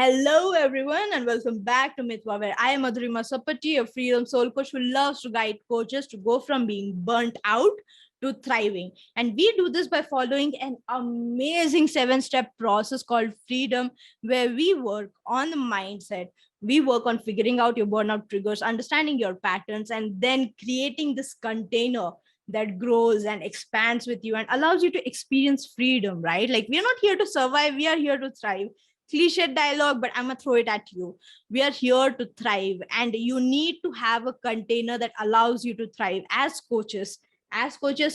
Hello, everyone, and welcome back to Mitwa, where I am Madhurima Sappatti, a freedom soul coach who loves to guide coaches to go from being burnt out to thriving. And we do this by following an amazing 7-step process called freedom, where we work on the mindset. We work on figuring out your burnout triggers, understanding your patterns, and then creating this container that grows and expands with you and allows you to experience freedom, right? Like, we're not here to survive, we are here to thrive. Cliche dialogue, but I'm gonna throw it at you. We are here to thrive, and you need to have a container that allows you to thrive. As coaches,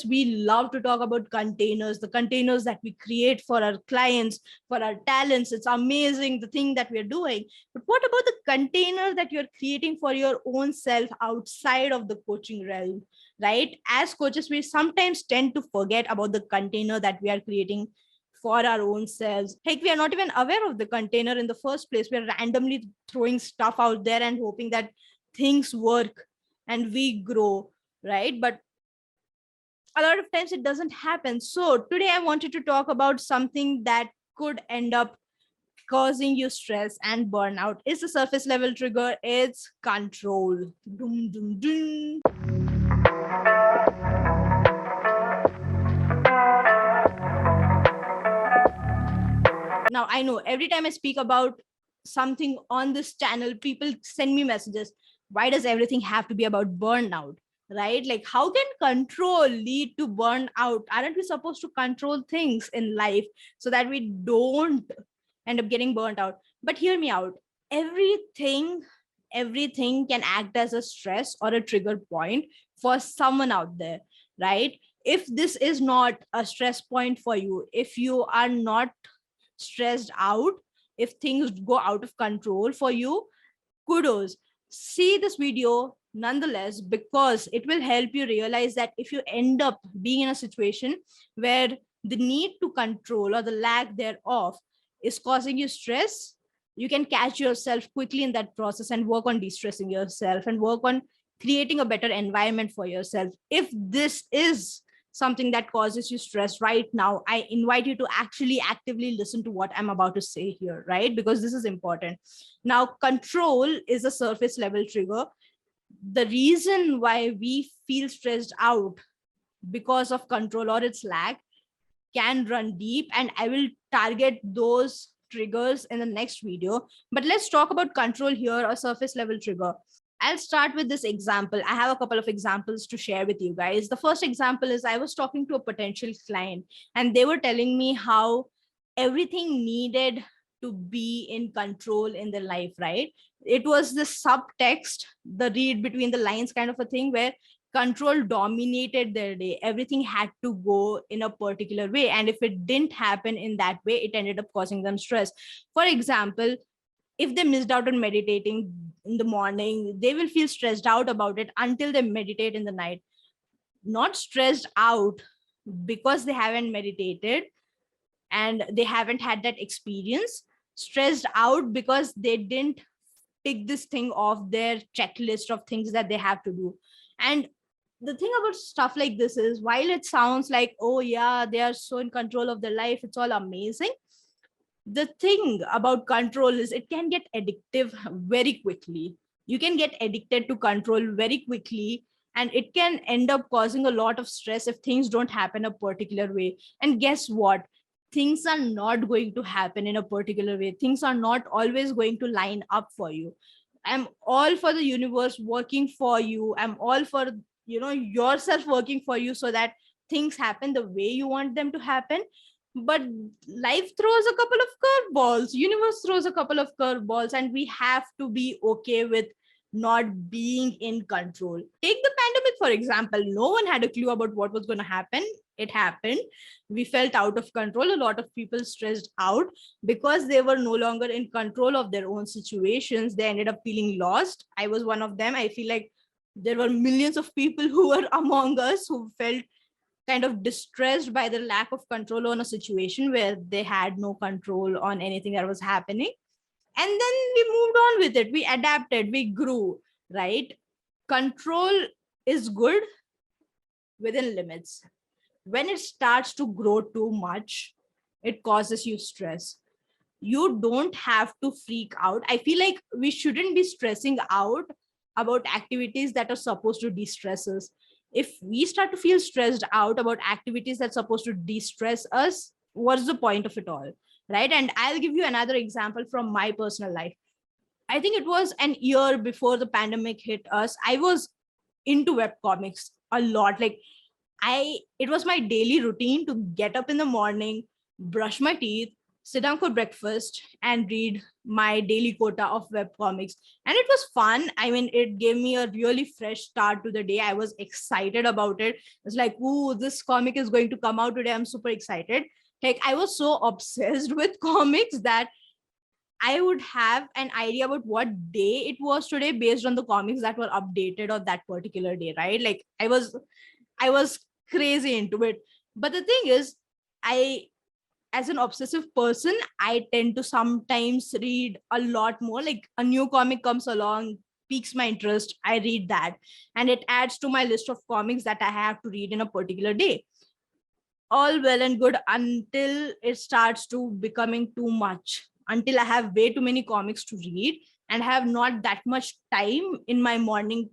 we love to talk about containers, the containers that we create for our clients, for our talents. It's amazing the thing that we're doing. But what about the container that you're creating for your own self outside of the coaching realm, right? As coaches, we sometimes tend to forget about the container that we are creating for our own selves. Heck, we are not even aware of the container in the first place. We're randomly throwing stuff out there and hoping that things work and we grow, right? But a lot of times it doesn't happen. So today I wanted to talk about something that could end up causing you stress and burnout. It's a surface level trigger. It's control. Dum, dum, dum. Now, I know every time I speak about something on this channel, people send me messages. Why does everything have to be about burnout? Right? Like, how can control lead to burnout? Aren't we supposed to control things in life so that we don't end up getting burnt out? But hear me out. Everything, everything can act as a stress or a trigger point for someone out there, right? If this is not a stress point for you, if you are not stressed out, if things go out of control for you, kudos. See this video nonetheless, because it will help you realize that if you end up being in a situation where the need to control or the lack thereof is causing you stress, you can catch yourself quickly in that process and work on de-stressing yourself and work on creating a better environment for yourself. If this is something that causes you stress right now, I invite you to actually actively listen to what I'm about to say here, right? Because this is important. Now, control is a surface level trigger. The reason why we feel stressed out because of control or its lack can run deep, and I will target those triggers in the next video. But let's talk about control here, a surface level trigger. I'll start with this example. I have a couple of examples to share with you guys. The first example is I was talking to a potential client and they were telling me how everything needed to be in control in their life, right? It was the subtext, the read between the lines kind of a thing, where control dominated their day. Everything had to go in a particular way. And if it didn't happen in that way, it ended up causing them stress. For example, if they missed out on meditating in the morning, they will feel stressed out about it until they meditate in the night. Not stressed out because they haven't meditated and they haven't had that experience, stressed out because they didn't pick this thing off their checklist of things that they have to do. And the thing about stuff like this is, while it sounds like, oh yeah, they are so in control of their life, it's all amazing, the thing about control is it can get addictive very quickly. You can get addicted to control very quickly, and it can end up causing a lot of stress if things don't happen a particular way. And guess what? Things are not going to happen in a particular way. Things are not always going to line up for you. I'm all for the universe working for you. I'm all for, yourself working for you so that things happen the way you want them to happen. But life throws a couple of curveballs, universe throws a couple of curveballs, and we have to be okay with not being in control. Take the pandemic, for example. No one had a clue about what was going to happen. It happened. We felt out of control. A lot of people stressed out because they were no longer in control of their own situations. They ended up feeling lost. I was one of them. I feel like there were millions of people who were among us who felt kind of distressed by the lack of control on a situation where they had no control on anything that was happening. And then we moved on with it. We adapted, we grew, right? Control is good within limits. When it starts to grow too much, it causes you stress. You don't have to freak out. I feel like we shouldn't be stressing out about activities that are supposed to de-stress us. If we start to feel stressed out about activities that's supposed to de-stress us, what's the point of it all? Right? And I'll give you another example from my personal life. I think it was an year before the pandemic hit us. I was into web comics a lot. Like, it was my daily routine to get up in the morning, brush my teeth, sit down for breakfast, and read my daily quota of web comics. And it was fun. I mean, it gave me a really fresh start to the day. I was excited about it. It's like, ooh, this comic is going to come out today. I'm super excited. Like, I was so obsessed with comics that I would have an idea about what day it was today based on the comics that were updated on that particular day, right? Like, I was crazy into it. But the thing is, I, as an obsessive person, I tend to sometimes read a lot more. Like, a new comic comes along, piques my interest, I read that, and it adds to my list of comics that I have to read in a particular day. All well and good until it starts to becoming too much, until I have way too many comics to read and have not that much time in my morning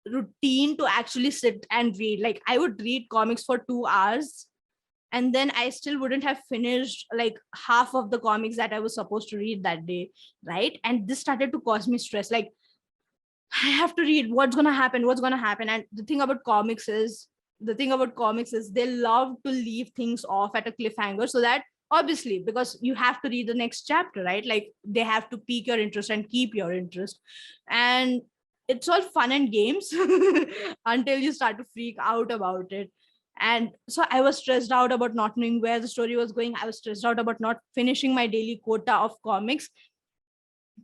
routine to actually sit and read. Like, I would read comics for 2 hours, and then I still wouldn't have finished like half of the comics that I was supposed to read that day, right? And this started to cause me stress. Like, I have to read, what's gonna happen. And the thing about comics is they love to leave things off at a cliffhanger, so that, obviously, because you have to read the next chapter, right? Like, they have to pique your interest and keep your interest. And it's all fun and games until you start to freak out about it. And so I was stressed out about not knowing where the story was going. I was stressed out about not finishing my daily quota of comics,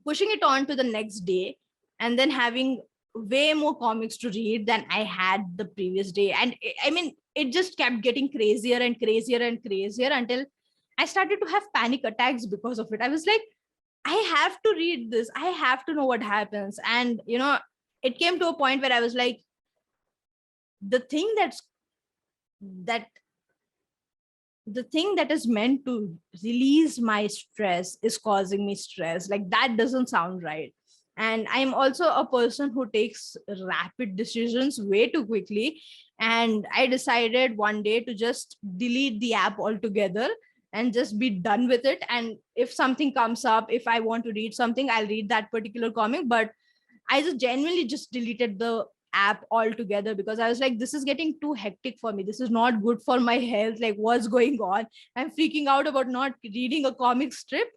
pushing it on to the next day, and then having way more comics to read than I had the previous day. And I mean, it just kept getting crazier and crazier and crazier until I started to have panic attacks because of it. I was like, I have to read this. I have to know what happens. And, it came to a point where I was like, the thing that the thing that is meant to release my stress is causing me stress. Like, that doesn't sound right. And I'm also a person who takes rapid decisions way too quickly. And I decided one day to just delete the app altogether and just be done with it. And if something comes up, if I want to read something, I'll read that particular comic. But I just genuinely just deleted the app altogether because I was like, this is getting too hectic for me. This is not good for my health. Like, what's going on? I'm freaking out about not reading a comic strip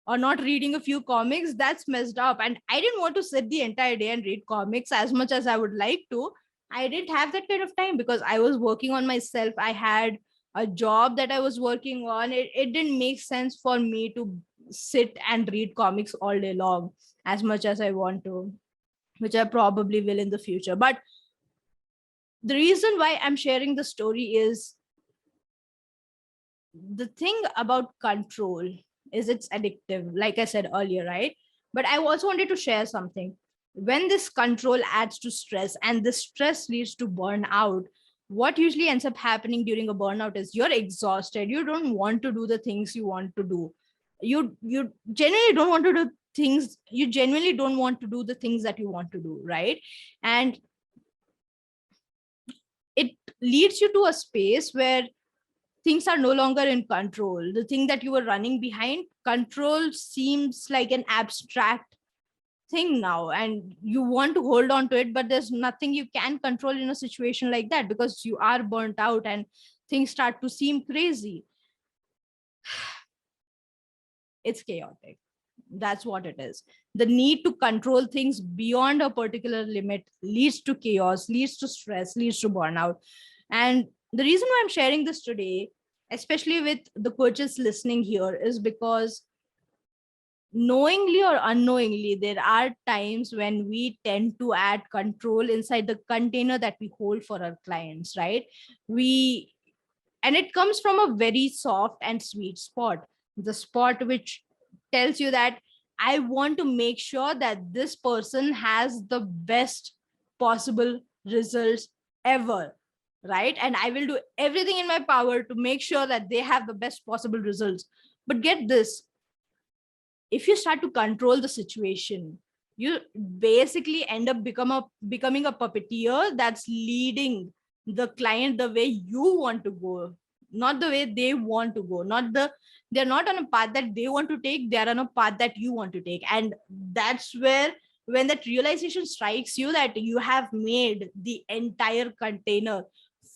or not reading a few comics. That's messed up. And I didn't want to sit the entire day and read comics as much as I would like to. I didn't have that kind of time because I was working on myself. I had a job that I was working on. It didn't make sense for me to sit and read comics all day long as much as I want to, which I probably will in the future. But the reason why I'm sharing the story is, the thing about control is it's addictive, like I said earlier, right? But I also wanted to share something. When this control adds to stress and this stress leads to burnout, what usually ends up happening during a burnout is you're exhausted. You don't want to do the things you want to do. You genuinely don't want to do things. You genuinely don't want to do the things that you want to do, right? And it leads you to a space where things are no longer in control. The thing that you were running behind, control seems like an abstract thing now, and you want to hold on to it, but there's nothing you can control in a situation like that because you are burnt out and things start to seem crazy. It's chaotic. That's what it is. The need to control things beyond a particular limit leads to chaos, leads to stress, leads to burnout. And the reason why I'm sharing this today, especially with the coaches listening here, is because knowingly or unknowingly, there are times when we tend to add control inside the container that we hold for our clients, right? And it comes from a very soft and sweet spot, the spot which tells you that I want to make sure that this person has the best possible results ever, right? And I will do everything in my power to make sure that they have the best possible results. But get this, if you start to control the situation, you basically end up becoming a puppeteer that's leading the client the way you want to go, not the way they want to go. They're not on a path that they want to take, they're on a path that you want to take. And that's where, when that realization strikes you that you have made the entire container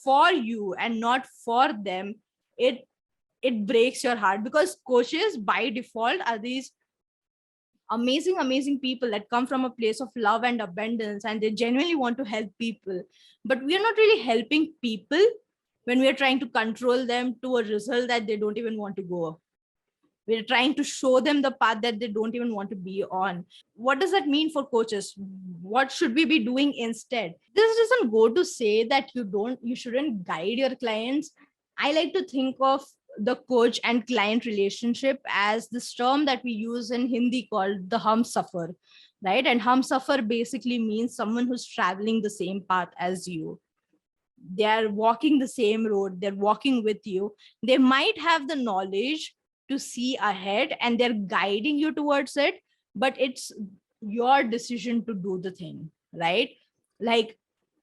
for you and not for them, it breaks your heart. Because coaches by default are these amazing people that come from a place of love and abundance, and they genuinely want to help people. But we are not really helping people when we are trying to control them to a result that they don't even want to go. We're trying to show them the path that they don't even want to be on. What does that mean for coaches? What should we be doing instead? This doesn't go to say that you shouldn't guide your clients. I like to think of the coach and client relationship as this term that we use in Hindi called the humsuffer, right? And humsuffer basically means someone who's traveling the same path as you. They are walking the same road, they're walking with you. They might have the knowledge to see ahead and they're guiding you towards it, but it's your decision to do the thing, right? Like,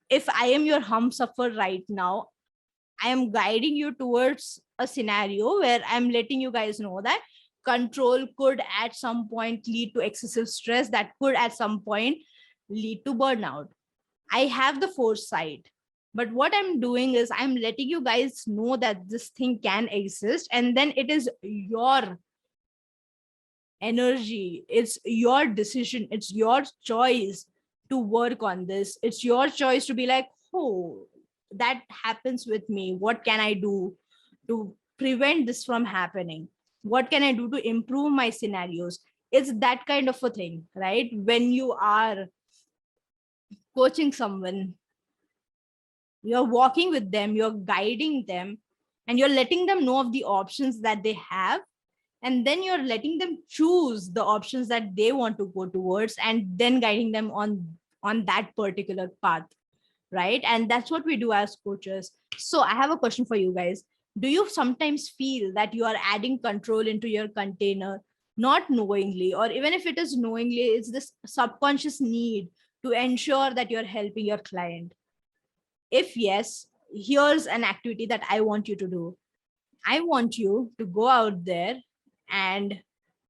if I am your humsuffer right now, I am guiding you towards a scenario where I'm letting you guys know that control could at some point lead to excessive stress, that could at some point lead to burnout. I have the foresight. But what I'm doing is I'm letting you guys know that this thing can exist. And then it is your energy, it's your decision, it's your choice to work on this. It's your choice to be like, oh, that happens with me. What can I do to prevent this from happening? What can I do to improve my scenarios? It's that kind of a thing, right? When you are coaching someone, you're walking with them, you're guiding them, and you're letting them know of the options that they have, and then you're letting them choose the options that they want to go towards, and then guiding them on that particular path, right? And that's what we do as coaches. So I have a question for you guys. Do you sometimes feel that you are adding control into your container, not knowingly, or even if it is knowingly, it's this subconscious need to ensure that you're helping your client? If yes, here's an activity that I want you to do. I want you to go out there and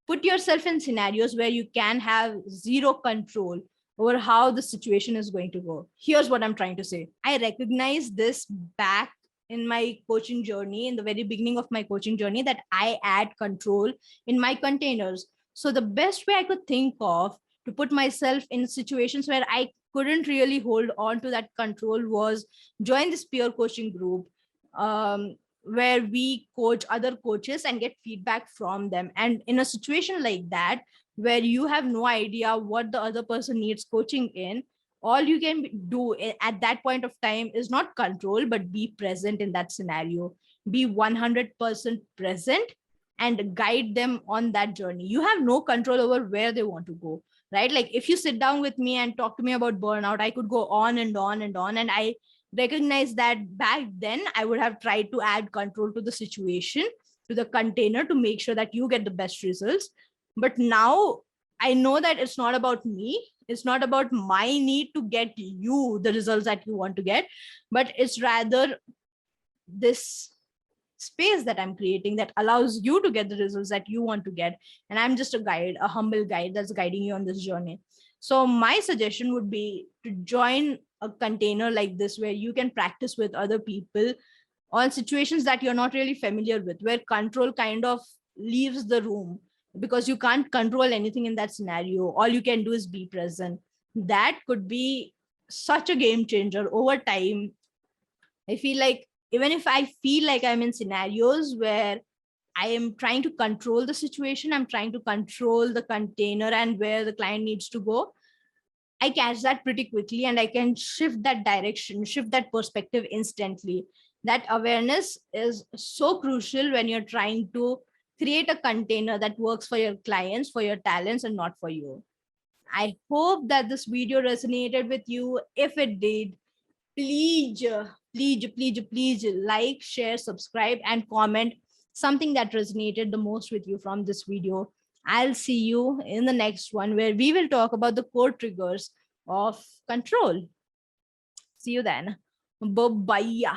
put yourself in scenarios where you can have zero control over how the situation is going to go. Here's what I'm trying to say. I recognize this back in my coaching journey, in the very beginning of my coaching journey, that I add control in my containers. So the best way I could think of to put myself in situations where I couldn't really hold on to that control was join this peer coaching group, where we coach other coaches and get feedback from them. And in a situation like that, where you have no idea what the other person needs coaching in, all you can do at that point of time is not control, but be present in that scenario. Be 100% present and guide them on that journey. You have no control over where they want to go, right? Like, if you sit down with me and talk to me about burnout, I could go on and on and on. And I recognize that back then I would have tried to add control to the situation, to the container, to make sure that you get the best results. But now I know that it's not about me, it's not about my need to get you the results that you want to get, but it's rather this space that I'm creating that allows you to get the results that you want to get. And I'm just a guide, a humble guide that's guiding you on this journey. So my suggestion would be to join a container like this, where you can practice with other people on situations that you're not really familiar with, where control kind of leaves the room, because you can't control anything in that scenario. All you can do is be present. That could be such a game changer over time. I feel like even if I feel like I'm in scenarios where I am trying to control the situation, I'm trying to control the container and where the client needs to go, I catch that pretty quickly and I can shift that direction, shift that perspective instantly. That awareness is so crucial when you're trying to create a container that works for your clients, for your talents, and not for you. I hope that this video resonated with you. If it did, please like, share, subscribe, and comment something that resonated the most with you from this video. I'll see you in the next one where we will talk about the core triggers of control. See you then. Bye bye.